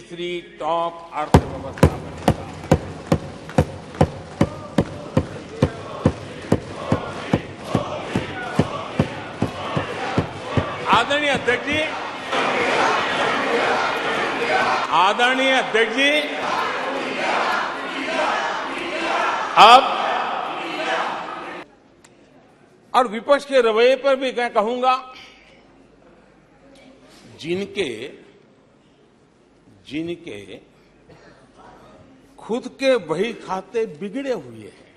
तीसरी टॉप अर्थव्यवस्था बनेगा। आदरणीय अध्यक्ष जी, अब और विपक्ष के रवैये पर भी मैं कहूंगा, जिनके खुद के बही खाते बिगड़े हुए हैं,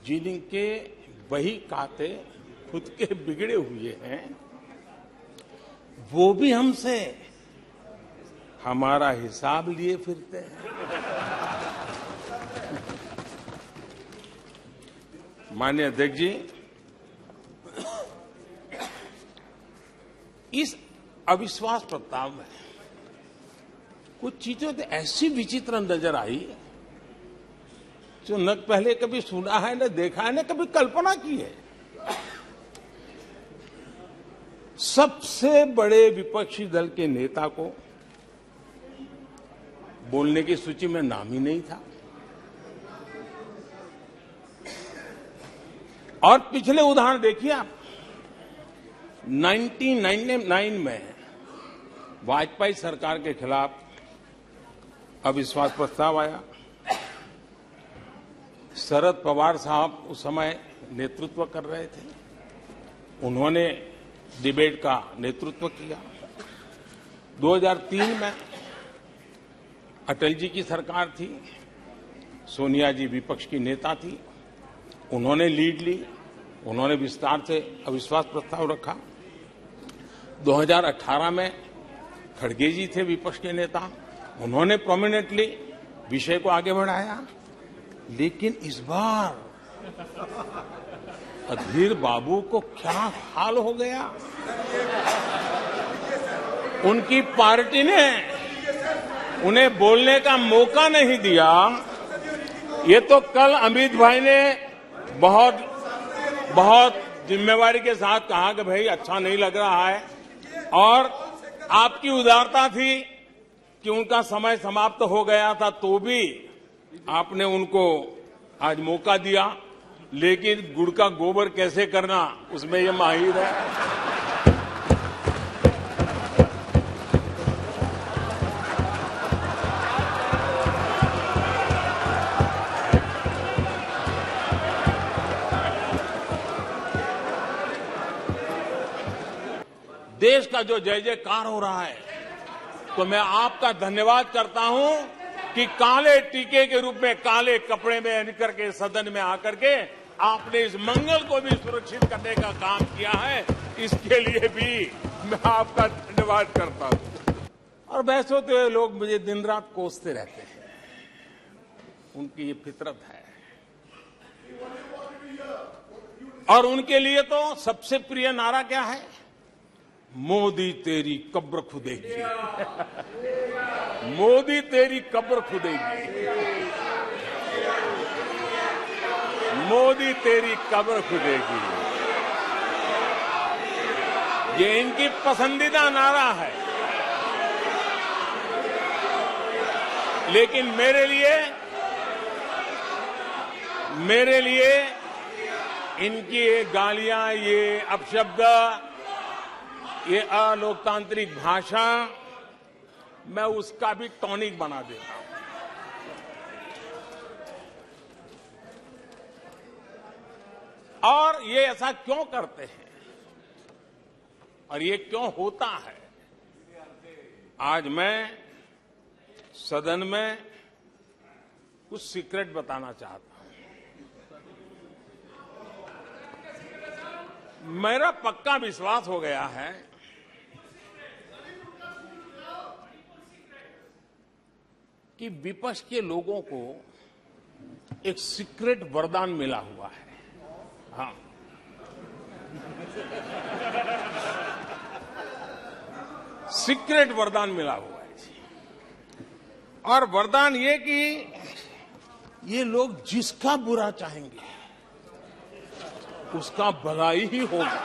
जिनके बही खाते खुद के बिगड़े हुए हैं, वो भी हमसे हमारा हिसाब लिए फिरते हैं। माननीय अध्यक्ष जी, इस अविश्वास प्रस्ताव में कुछ चीजें तो ऐसी विचित्र नजर आई जो न पहले कभी सुना है, न देखा है, न कभी कल्पना की है। सबसे बड़े विपक्षी दल के नेता को बोलने की सूची में नाम ही नहीं था। और पिछले उदाहरण देखिए आप, 1999 में वाजपेयी सरकार के खिलाफ अविश्वास प्रस्ताव आया। शरद पवार साहब उस समय नेतृत्व कर रहे थे, उन्होंने डिबेट का नेतृत्व किया। 2003 में अटल जी की सरकार थी, सोनिया जी विपक्ष की नेता थी, उन्होंने लीड ली, उन्होंने विस्तार से अविश्वास प्रस्ताव रखा। 2018 में खड़गे जी थे विपक्ष के नेता, उन्होंने प्रोमिनेंटली विषय को आगे बढ़ाया। लेकिन इस बार अधीर बाबू को क्या हाल हो गया, उनकी पार्टी ने उन्हें बोलने का मौका नहीं दिया। ये तो कल अमित भाई ने बहुत जिम्मेवारी के साथ कहा कि भाई अच्छा नहीं लग रहा है, और आपकी उदारता थी कि उनका समय समाप्त हो गया था तो भी आपने उनको आज मौका दिया। लेकिन गुड़ का गोबर कैसे करना, उसमें ये माहिर है। देश का जो जय जयकार हो रहा है, तो मैं आपका धन्यवाद करता हूं कि काले टीके के रूप में काले कपड़े में निकल के सदन में आकर के आपने इस मंगल को भी सुरक्षित करने का काम किया है। इसके लिए भी मैं आपका धन्यवाद करता हूं। और वैसे तो ये लोग मुझे दिन रात कोसते रहते हैं, उनकी ये फितरत है। और उनके लिए तो सबसे प्रिय नारा क्या है? मोदी तेरी कब्र खुदेगी। मोदी तेरी कब्र खुदेगी, मोदी तेरी कब्र खुदेगी, ये इनकी पसंदीदा नारा है। लेकिन मेरे लिए इनकी ये गालियां, ये अपशब्द, ये अलोकतांत्रिक भाषा, मैं उसका भी टॉनिक बना देता हूं। और ये ऐसा क्यों करते हैं और ये क्यों होता है, आज मैं सदन में कुछ सीक्रेट बताना चाहता हूं। मेरा पक्का विश्वास हो गया है कि विपक्ष के लोगों को एक सीक्रेट वरदान मिला हुआ है। हाँ, सीक्रेट वरदान मिला हुआ है। और वरदान ये कि ये लोग जिसका बुरा चाहेंगे उसका भलाई ही होगा।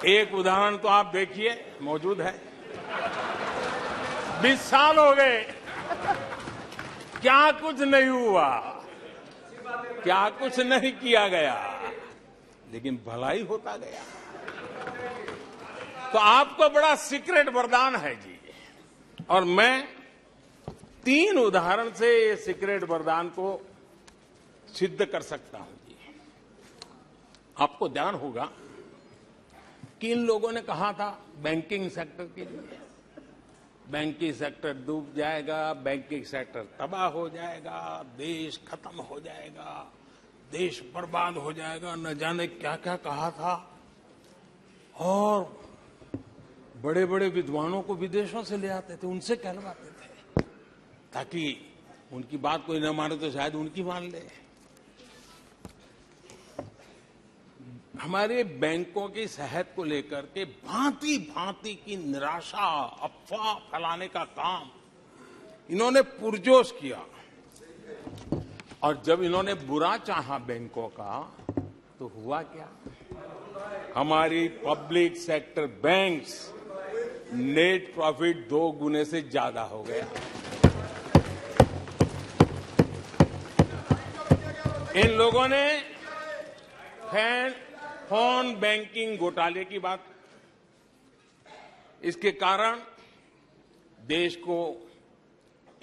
एक उदाहरण तो आप देखिए, मौजूद है। 20 साल हो गए, क्या कुछ नहीं हुआ, क्या कुछ नहीं किया गया, लेकिन भलाई होता गया। तो आपको बड़ा सीक्रेट वरदान है जी, और मैं 3 उदाहरण से ये सीक्रेट वरदान को सिद्ध कर सकता हूं जी। आपको ध्यान होगा कि इन लोगों ने कहा था बैंकिंग सेक्टर के लिए, बैंकिंग सेक्टर डूब जाएगा, बैंकिंग सेक्टर तबाह हो जाएगा, देश खत्म हो जाएगा, देश बर्बाद हो जाएगा, न जाने क्या क्या कहा था। और बड़े बड़े विद्वानों को विदेशों से ले आते थे, उनसे कहलवाते थे, ताकि उनकी बात कोई न माने तो शायद उनकी मान ले। हमारे बैंकों की सेहत को लेकर के भांति भांति की निराशा, अफवाह फैलाने का काम इन्होंने पुरजोश किया। और जब इन्होंने बुरा चाहा बैंकों का, तो हुआ क्या? हमारी public sector banks net profit 2 गुने से ज्यादा हो गया। इन लोगों ने फोन बैंकिंग घोटाले की बात, इसके कारण देश को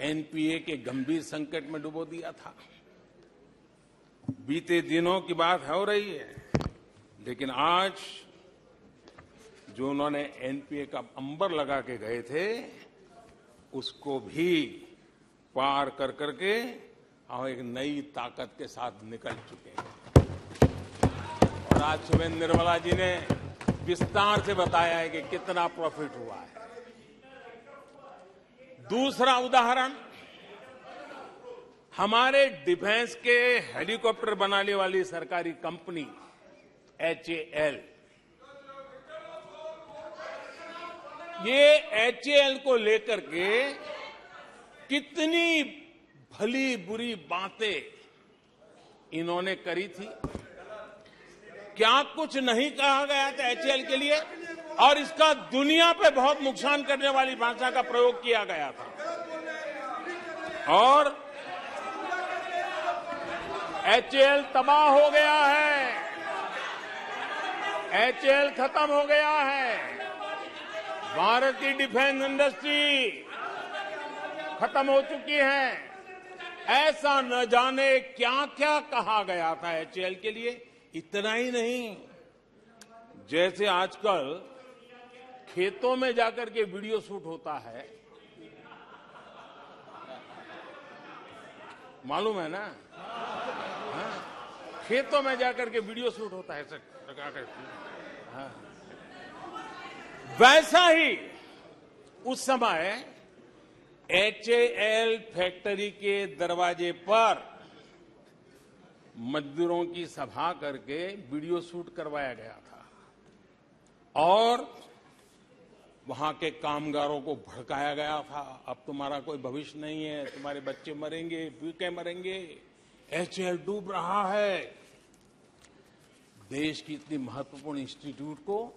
एनपीए के गंभीर संकट में डुबो दिया था। बीते दिनों की बात हो रही है, लेकिन आज जो उन्होंने एनपीए का अंबर लगा के गए थे, उसको भी पार कर करके हम एक नई ताकत के साथ निकल चुके हैं। और आज सुबह निर्मला जी ने विस्तार से बताया है कि कितना प्रॉफिट हुआ है। दूसरा उदाहरण, हमारे डिफेंस के हेलीकॉप्टर बनाने वाली सरकारी कंपनी एचएएल, ये एचएएल को लेकर के कितनी भली बुरी बातें इन्होंने करी थी। क्या कुछ नहीं कहा गया था एचएएल के लिए, और इसका दुनिया पे बहुत नुकसान करने वाली भाषा का प्रयोग किया गया था। और एचएएल तबाह हो गया है, एचएएल खत्म हो गया है, भारत की डिफेंस इंडस्ट्री खत्म हो चुकी है। ऐसा न जाने क्या क्या कहा गया था एचएएल के लिए। इतना ही नहीं, जैसे आजकल खेतों में जाकर के वीडियो शूट होता है, मालूम है ना? हाँ, खेतों में जाकर के वीडियो शूट होता है, हाँ। वैसा ही उस समय एचएएल फैक्ट्री के दरवाजे पर मजदूरों की सभा करके वीडियो शूट करवाया गया था और वहां के कामगारों को भड़काया गया था। अब तुम्हारा कोई भविष्य नहीं है, तुम्हारे बच्चे मरेंगे, भूखे मरेंगे, एचएएल डूब रहा है। देश की इतनी महत्वपूर्ण इंस्टीट्यूट को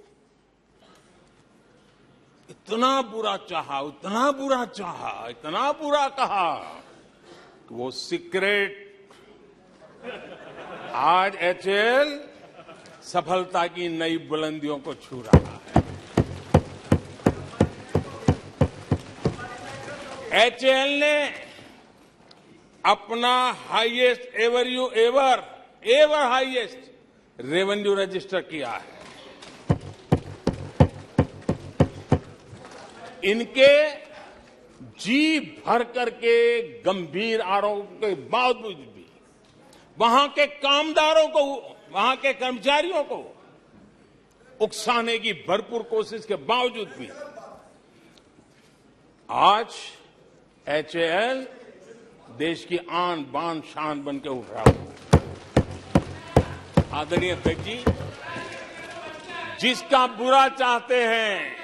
इतना बुरा चाहा, इतना बुरा चाहा, इतना बुरा कहा कि वो सीक्रेट आज एचएएल सफलता की नई बुलंदियों को छू रहा है। एचएएल ने अपना highest ever highest revenue register किया है। इनके जी भर करके गंभीर आरोप के बावजूद भी वहां के कामदारों को, वहां के कर्मचारियों को उकसाने की भरपूर कोशिश के बावजूद भी आज एचएएल देश की आन बान शान बन के उठ रहा है। आदरणीय अध्यक्ष जी, जिसका बुरा चाहते हैं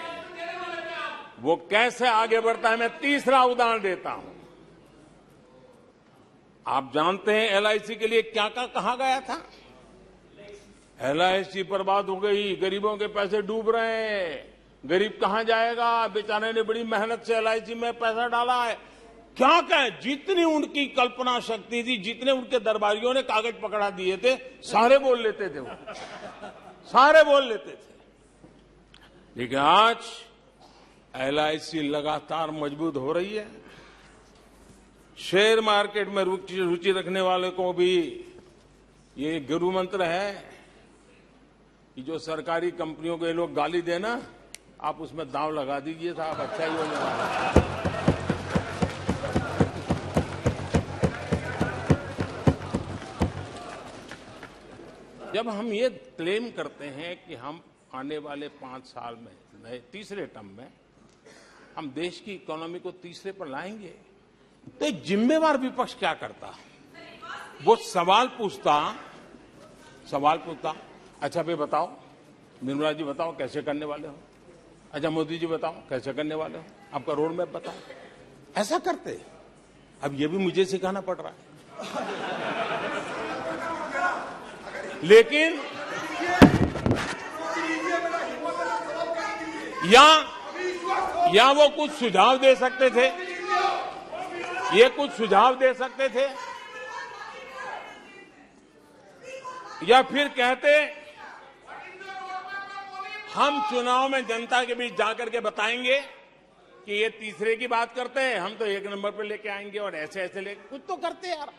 वो कैसे आगे बढ़ता है, मैं तीसरा उदाहरण देता हूं। आप जानते हैं एलआईसी के लिए क्या क्या कहा गया था? LIC पर बात हो गई, गरीबों के पैसे डूब रहे हैं, गरीब कहां जाएगा, बेचारे ने बड़ी मेहनत से LIC में पैसा डाला है। क्या कहें, जितनी उनकी कल्पना शक्ति थी, जितने उनके दरबारियों ने कागज पकड़ा दिए थे, सारे बोल लेते थे वो, सारे बोल लेते थे। लेकिन आज LIC लगातार मजबूत हो रही है। शेयर मार्केट में रुचि रखने वाले को भी ये गुरु मंत्र है कि जो सरकारी कंपनियों को ये लोग गाली देना, आप उसमें दांव लगा दीजिए साहब, अच्छा ही होने वाला है। जब हम ये क्लेम करते हैं कि हम आने वाले 5 साल में, नए तीसरे टर्म में, हम देश की इकोनॉमी को तीसरे पर लाएंगे, तो एक जिम्मेवार विपक्ष क्या करता? वो सवाल पूछता, अच्छा भाई बताओ, निर्मला जी बताओ कैसे करने वाले हो, अच्छा मोदी जी बताओ कैसे करने वाले हो, आपका रोड मैप बताओ। ऐसा करते। अब ये भी मुझे सिखाना पड़ रहा है। लेकिन या वो कुछ सुझाव दे सकते थे, ये कुछ सुझाव दे सकते थे, या फिर कहते हम चुनाव में जनता के बीच जाकर के बताएंगे कि ये तीसरे की बात करते हैं, हम तो 1 नंबर पे लेके आएंगे, और ऐसे ऐसे लेके कुछ तो करते यार।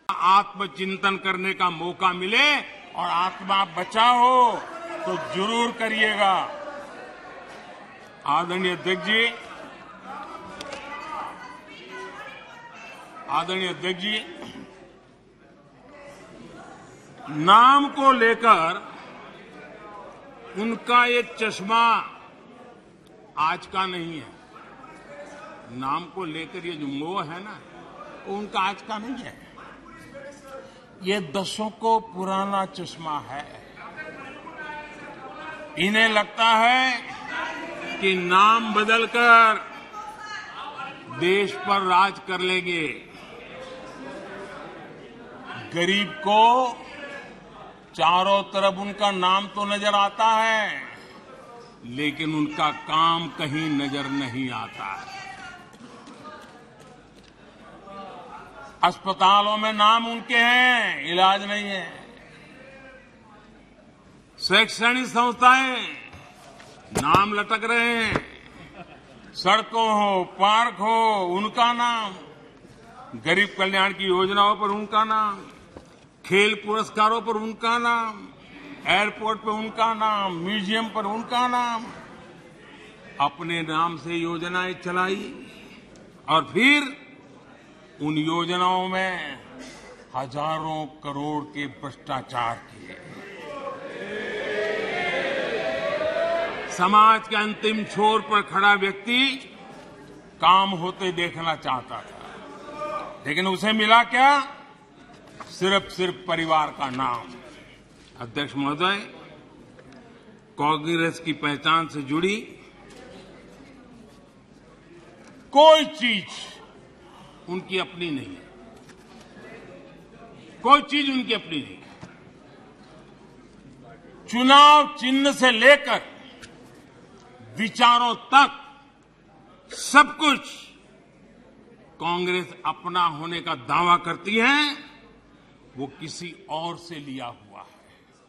आत्मचिंतन करने का मौका मिले और आत्मा बचाओ तो जरूर करिएगा। आदरणीय अध्यक्ष जी, नाम को लेकर उनका ये चश्मा आज का नहीं है। नाम को लेकर ये जो मोह है ना, वो उनका आज का नहीं है, ये दशकों पुराना चश्मा है। इन्हें लगता है कि नाम बदलकर देश पर राज कर लेंगे। गरीब को चारों तरफ उनका नाम तो नजर आता है, लेकिन उनका काम कहीं नजर नहीं आता है। अस्पतालों में नाम उनके हैं, इलाज नहीं है। शैक्षणिक संस्थाएं नाम लटक रहे हैं, सड़कों हो, पार्क हो, उनका नाम, गरीब कल्याण की योजनाओं पर उनका नाम, खेल पुरस्कारों पर उनका नाम, एयरपोर्ट पर उनका नाम, म्यूजियम पर उनका नाम। अपने नाम से योजनाएं चलाई और फिर उन योजनाओं में हजारों करोड़ के भ्रष्टाचार किए। समाज के अंतिम छोर पर खड़ा व्यक्ति काम होते देखना चाहता था, लेकिन उसे मिला क्या? सिर्फ परिवार का नाम। अध्यक्ष महोदय, कांग्रेस की पहचान से जुड़ी कोई चीज उनकी अपनी नहीं है, कोई चीज उनकी अपनी नहीं है। चुनाव चिन्ह से लेकर विचारों तक सब कुछ कांग्रेस अपना होने का दावा करती है, वो किसी और से लिया हुआ।